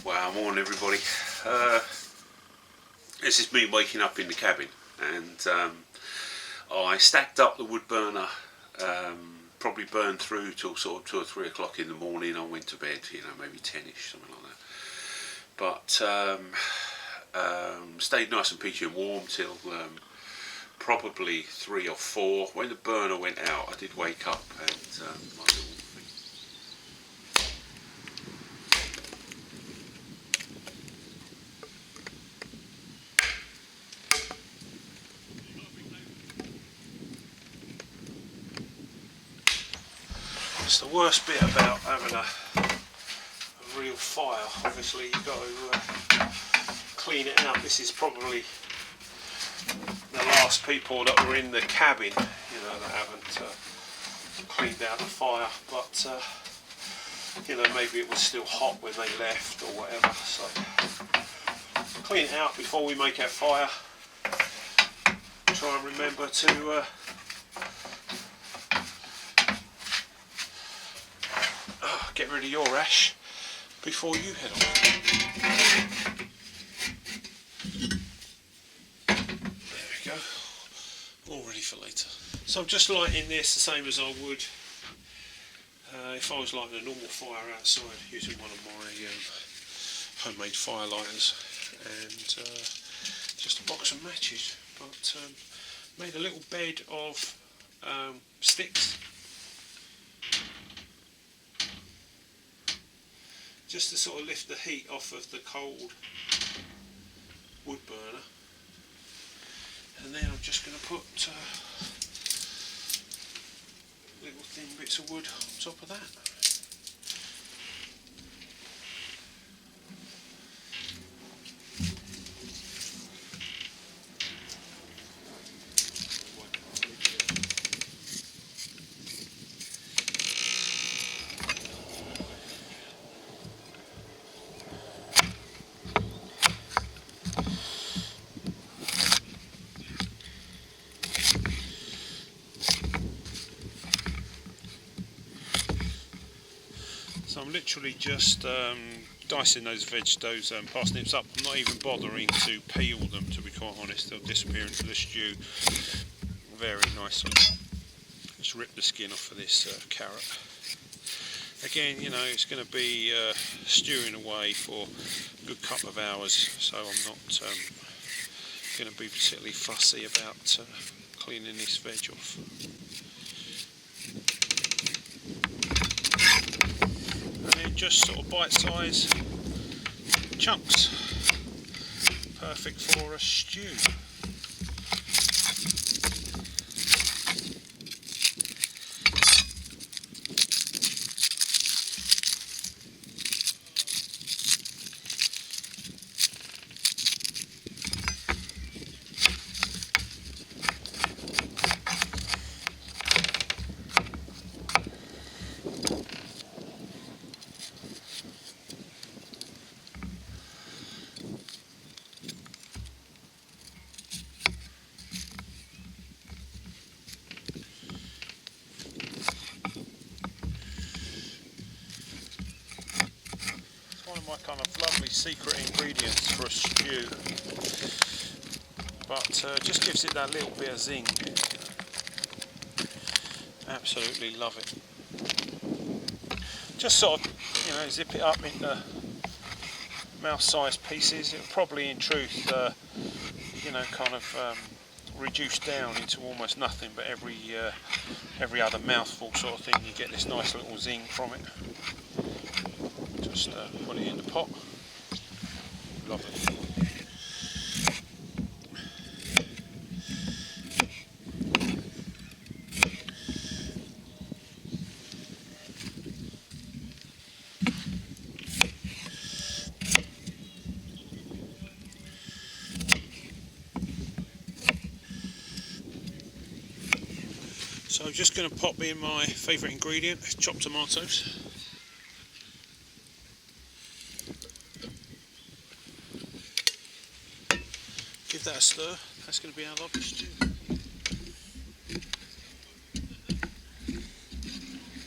Wow, morning everybody. This is me waking up in the cabin, and I stacked up the wood burner, probably burned through till sort of 2 or 3 o'clock in the morning. I went to bed, maybe 10ish, something like that. But stayed nice and peachy and warm till probably 3 or 4. When the burner went out, I did wake up, and my little It's the worst bit about having a real fire. Obviously you've got to clean it out. This is probably the last people that were in the cabin, that haven't cleaned out the fire, but maybe it was still hot when they left or whatever, so clean it out before we make our fire. Try and remember to get rid of your ash before you head on. There we go, all ready for later. So I'm just lighting this the same as I would if I was lighting a normal fire outside, using one of my homemade fire lighters and just a box of matches. But made a little bed of sticks, just to sort of lift the heat off of the cold wood burner, and then I'm just going to put little thin bits of wood on top of that. So I'm literally just dicing those parsnips up. I'm not even bothering to peel them, to be quite honest. They'll disappear into the stew very nicely. Just rip the skin off of this carrot. Again, it's going to be stewing away for a good couple of hours, so I'm not going to be particularly fussy about cleaning this veg off. Just sort of bite-size chunks, perfect for a stew. One of my kind of lovely secret ingredients for a stew, but just gives it that little bit of zing. Absolutely love it. Just sort of, zip it up into mouth-sized pieces. It'll probably, in truth, kind of reduce down into almost nothing, but every other mouthful sort of thing, you get this nice little zing from it. Just put it in the pot. Lovely. So I'm just going to pop in my favourite ingredient, chopped tomatoes. Give that a stir. That's going to be our lovely stew.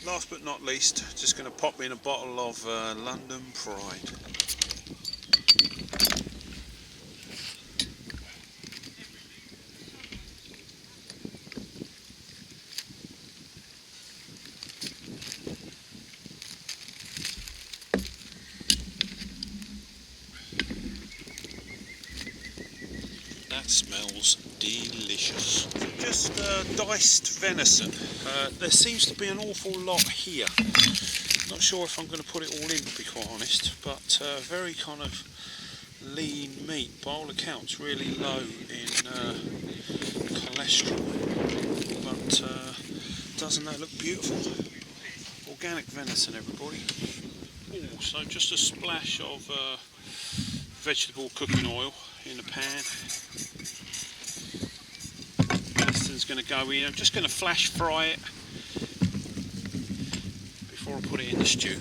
Last but not least, just going to pop in a bottle of London Pride. that smells delicious. Just diced venison. There seems to be an awful lot here. Not sure if I'm going to put it all in, to be quite honest, but very kind of lean meat. By all accounts, really low in cholesterol. But doesn't that look beautiful? Organic venison, everybody. Also, just a splash of vegetable cooking oil in the pan. Venison's going to go in. I'm just going to flash fry it before I put it in the stew.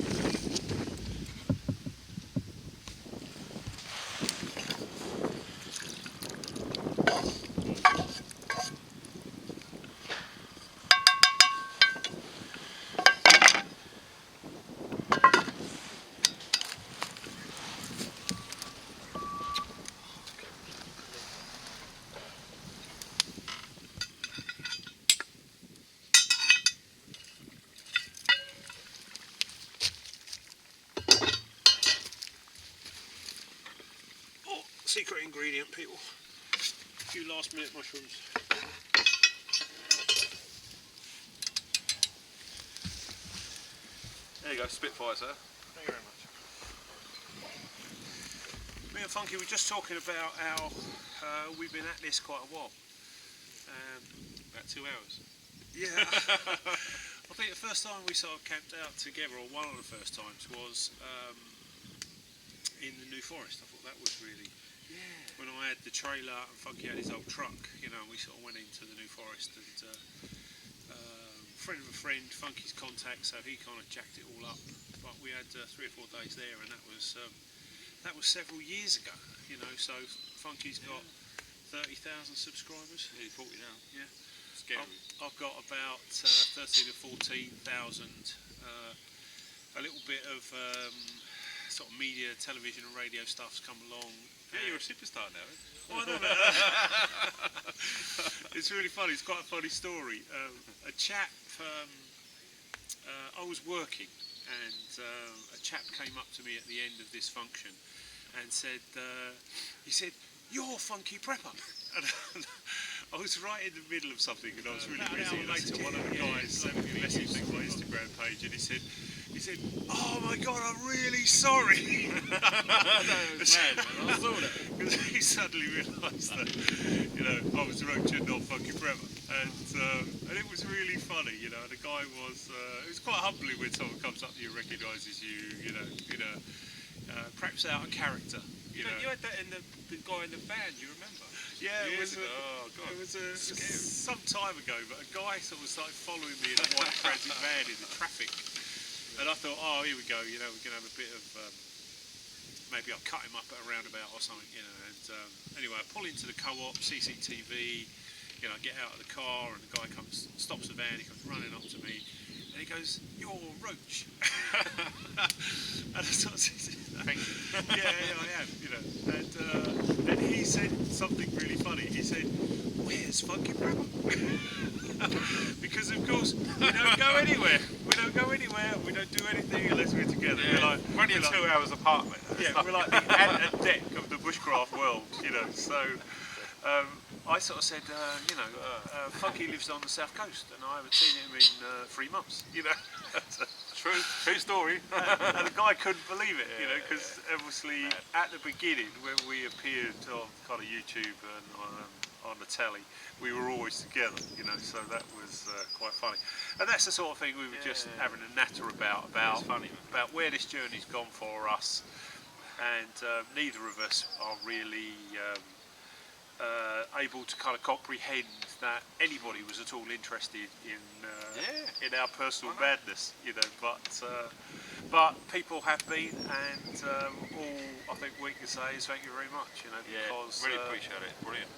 Secret ingredient, people. A few last minute mushrooms. There you go, Spitfire, sir. Thank you very much. Me and Funky were just talking about how we've been at this quite a while. About 2 hours. Yeah. I think the first time we sort of camped out together, or one of the first times, was in the New Forest. I thought that was really... Yeah. When I had the trailer and Funky had his old truck, you know, we sort of went into the New Forest and friend of a friend, Funky's contact, so he kind of jacked it all up. But we had 3 or 4 days there, and that was several years ago, you know. So Funky's got 30,000 subscribers. Nearly 40 now. Yeah. Scary. I've got about 13 or 14,000. A little bit of sort of media, television and radio stuff's come along. Yeah, you're a superstar now. Well, I don't know. It's really funny. It's quite a funny story. A chap, I was working, and a chap came up to me at the end of this function and said, he said, "You're Funky Prepper." And I was right in the middle of something, and I was really busy. And later, one of the guys sent me a message on my Instagram page, and he said, "Oh my God, I'm really sorry." No, it was mad, man. I saw that. Because he suddenly realised that, you know, I was the roach and not Funky Prepper, and it was really funny, you know. The guy was, it was quite humbling when someone comes up to you and recognises you, you know, perhaps out of character, you know. You had that in the guy in the van, you remember? Yeah, it was some time ago, but a guy sort of started following me in a white transit van in the traffic, and I thought, oh, here we go, you know, we're going to have a bit of, maybe I'll cut him up at a roundabout or something, you know. And anyway, I pull into the co-op, CCTV, you know, I get out of the car, and the guy comes, stops the van, he comes running up to me, and he goes, "You're Roach." And I sort of said, yeah, I am, you know. And he said something really funny. He said, "Where's Funky Prepper?" Because of course we don't go anywhere. We don't do anything unless we're together. Yeah. We're only 2 hours apart, mate. Yeah, we're like the ant and deck of the bushcraft world, you know. So I sort of said, you know, Funky lives on the south coast, and I haven't seen him in 3 months, you know. True story. And the guy couldn't believe it, you know, because obviously at the beginning, when we appeared on kind of YouTube and on the telly, we were always together, you know, so that was quite funny. And that's the sort of thing we were just having a natter about where this journey's gone for us, and neither of us are really able to kind of comprehend that anybody was at all interested in our personal madness, you know. But people have been, and all I think we can say is thank you very much, you know, because really appreciate it. Brilliant.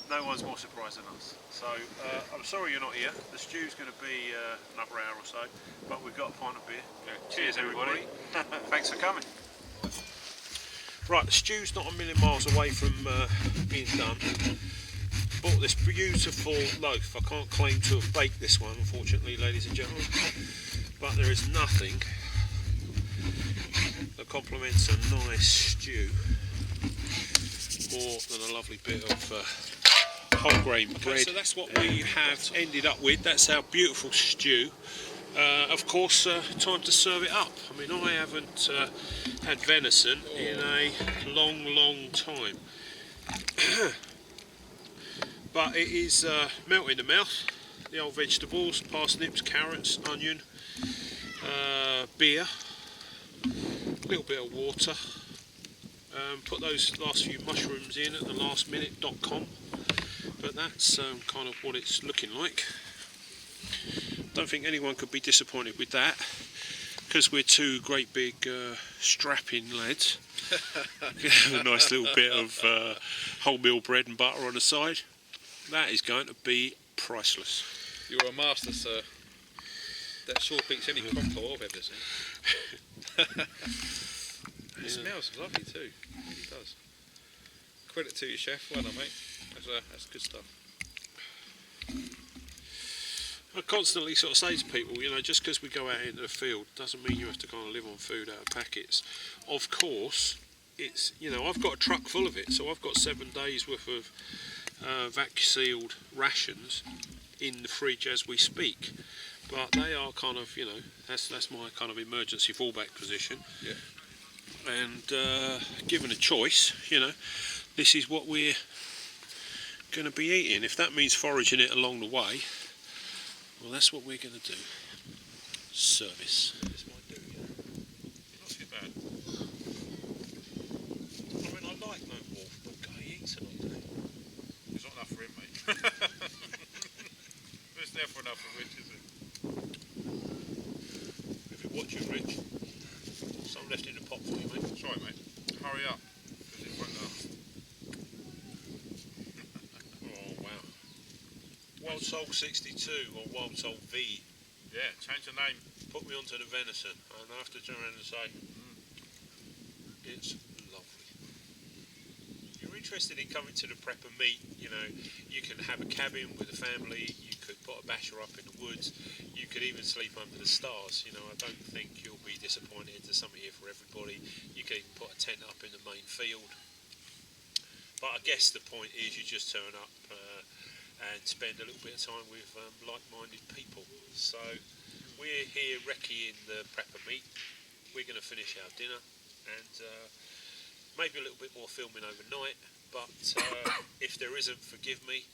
no one's more surprised than us. So I'm sorry you're not here. The stew's going to be another hour or so, but we've got a pint of beer. Yeah. Cheers, everybody. Thanks for coming. Right, the stew's not a million miles away from being done. Bought this beautiful loaf. I can't claim to have baked this one, unfortunately, ladies and gentlemen, but there is nothing that complements a nice stew more than a lovely bit of whole grain bread. So that's what we have ended up with. That's our beautiful stew. Of course, time to serve it up. I mean, I haven't had venison in a long time. But it is melt in the mouth. The old vegetables, parsnips, carrots, onion, beer, a little bit of water. Put those last few mushrooms in at the lastminute.com. But that's kind of what it's looking like. Don't think anyone could be disappointed with that, because we're two great big strapping lads. A nice little bit of wholemeal bread and butter on the side. That is going to be priceless. You're a master, sir. That sure beats any crockpot I've ever seen. It smells lovely too. It really does. Credit to you, chef. Well done, mate. That's good stuff. I constantly sort of say to people, you know, just because we go out into the field doesn't mean you have to kind of live on food out of packets. Of course, it's, you know, I've got a truck full of it, so I've got 7 days worth of vacuum-sealed rations in the fridge as we speak. But they are kind of, you know, that's my kind of emergency fallback position. Yeah. And given a choice, you know, this is what we're going to be eating. If that means foraging it along the way, well, that's what we're going to do. Service. This might do, yeah. Not too bad. I mean, I like no wolf, but Guy eats it all day. There's not enough for him, mate. There's never enough for Rich, is it? If you're watching, Rich, some left in the pot for you, mate. Sorry, mate. Hurry up, because it won't last. Oh, wow. Wild Soul 62 or Wild Soul V. Yeah, change the name. Put me onto the venison, and I have to turn around and say, it's lovely. You're interested in coming to the prepper meet, you know, you can have a cabin with a family, you could put a basher up in the woods, you could even sleep under the stars. You know, I don't think you'll be disappointed. There's something here for everybody. You can even put a tent up in the main field. But I guess the point is you just turn up and spend a little bit of time with like-minded people. So we're here recceing the prepper meet. We're going to finish our dinner and maybe a little bit more filming overnight, but if there isn't, forgive me,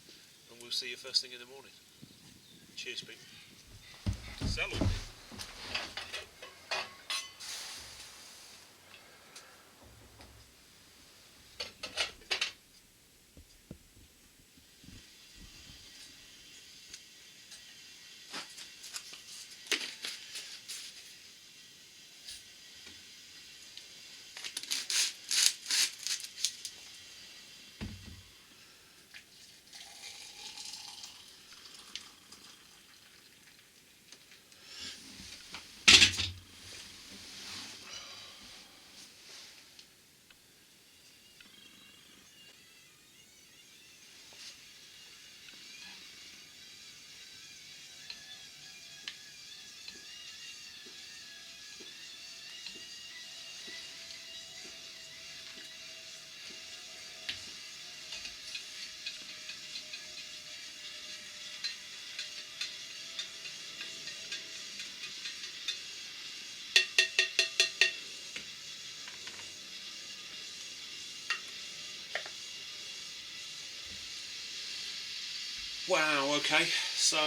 and we'll see you first thing in the morning. Cheers, people. Salud. Wow, okay, so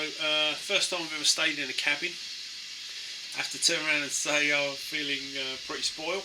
first time I've ever stayed in a cabin. I have to turn around and say I'm feeling pretty spoiled.